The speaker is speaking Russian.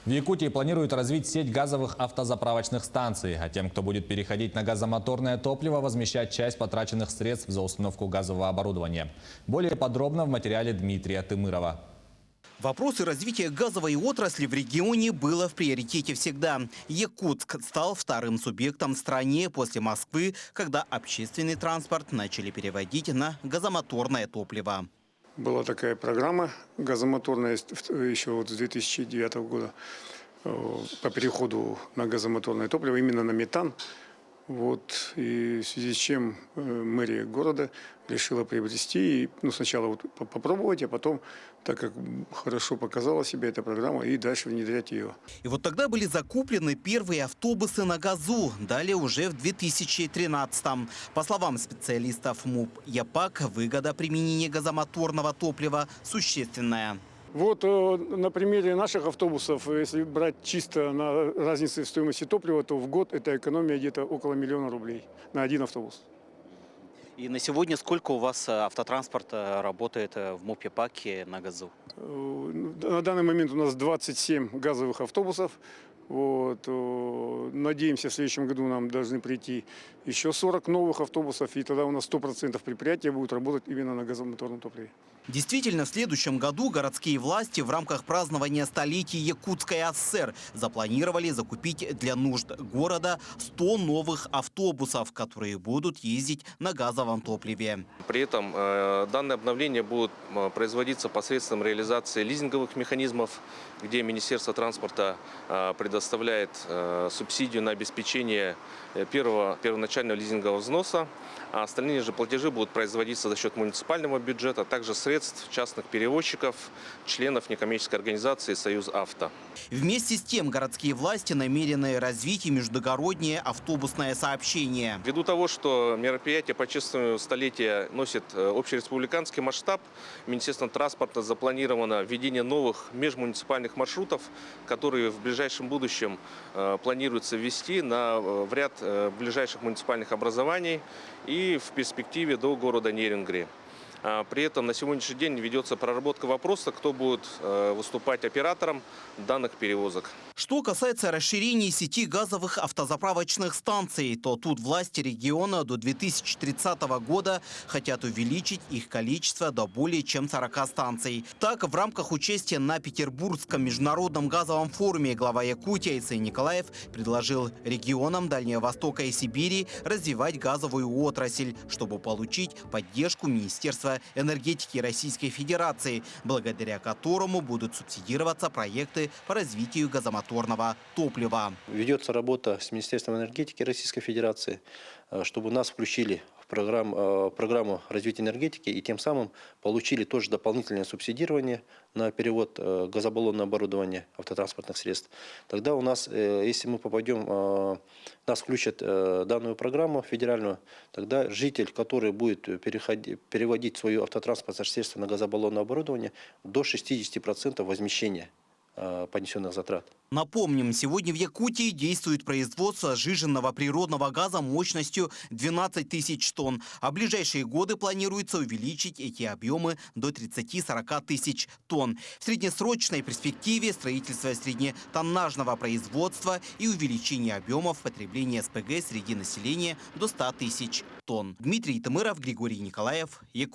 В Якутии планируют развить сеть газовых автозаправочных станций, а тем, кто будет переходить на газомоторное топливо, возмещать часть потраченных средств за установку газового оборудования. Более подробно в материале Дмитрия Тымырова. Вопросы развития газовой отрасли в регионе было в приоритете всегда. Якутск стал вторым субъектом в стране после Москвы, когда общественный транспорт начали переводить на газомоторное топливо. Была такая программа газомоторная еще вот с 2009 года по переходу на газомоторное топливо, именно на метан. Вот, и в связи с чем мэрия города решила приобрести, сначала попробовать, а потом, так как хорошо показала себя эта программа, и дальше внедрять ее. И вот тогда были закуплены первые автобусы на газу, далее уже в 2013-м. По словам специалистов МУП «Япак», выгода применения газомоторного топлива существенная. Вот на примере наших автобусов, если брать чисто на разнице в стоимости топлива, то в год это экономия где-то около 1 000 000 рублей на один автобус. И на сегодня сколько у вас автотранспорт работает в МУП «Япаке» на газу? На данный момент у нас 27 газовых автобусов. Вот. Надеемся, в следующем году нам должны прийти еще 40 новых автобусов, и тогда у нас 100% предприятия будут работать именно на газомоторном топливе. Действительно, в следующем году городские власти в рамках празднования столетия Якутской ССР запланировали закупить для нужд города 100 новых автобусов, которые будут ездить на газовом топливе. При этом данное обновление будет производиться посредством реализации лизинговых механизмов, где Министерство транспорта предоставляет субсидию на обеспечение первоначального лизингового взноса, а остальные же платежи будут производиться за счет муниципального бюджета, а также средств частных перевозчиков, членов некоммерческой организации «Союз Авто». Вместе с тем городские власти намерены развить и междугороднее автобусное сообщение. Ввиду того, что мероприятие по чествованию столетия носит общереспубликанский масштаб, Министерством транспорта запланировано введение новых межмуниципальных маршрутов, которые в ближайшем будущем планируется ввести в ряд ближайших муниципальных образований и в перспективе до города Нерюнгри. При этом на сегодняшний день ведется проработка вопроса, кто будет выступать оператором данных перевозок. Что касается расширения сети газовых автозаправочных станций, то тут власти региона до 2030 года хотят увеличить их количество до более чем 40 станций. Так, в рамках участия на Петербургском международном газовом форуме глава Якутии Айцей Николаев предложил регионам Дальнего Востока и Сибири развивать газовую отрасль, чтобы получить поддержку Министерства энергетики Российской Федерации, благодаря которому будут субсидироваться проекты по развитию газомоторного топлива. Ведется работа с Министерством энергетики Российской Федерации, чтобы нас включили в программу развития энергетики и тем самым получили тоже дополнительное субсидирование на перевод газобаллонного оборудования автотранспортных средств. Тогда у нас, если мы попадем, нас включат данную программу федеральную, тогда житель, который будет переводить свое автотранспортное средство на газобаллонное оборудование, до 60% возмещения понесенных затрат. Напомним, сегодня в Якутии действует производство сжиженного природного газа мощностью 12 тысяч тонн, а в ближайшие годы планируется увеличить эти объемы до 30-40 тысяч тонн. В среднесрочной перспективе строительство среднетоннажного производства и увеличение объемов потребления СПГ среди населения до 100 тысяч тонн. Дмитрий Тымыров, Григорий Николаев, Якутск.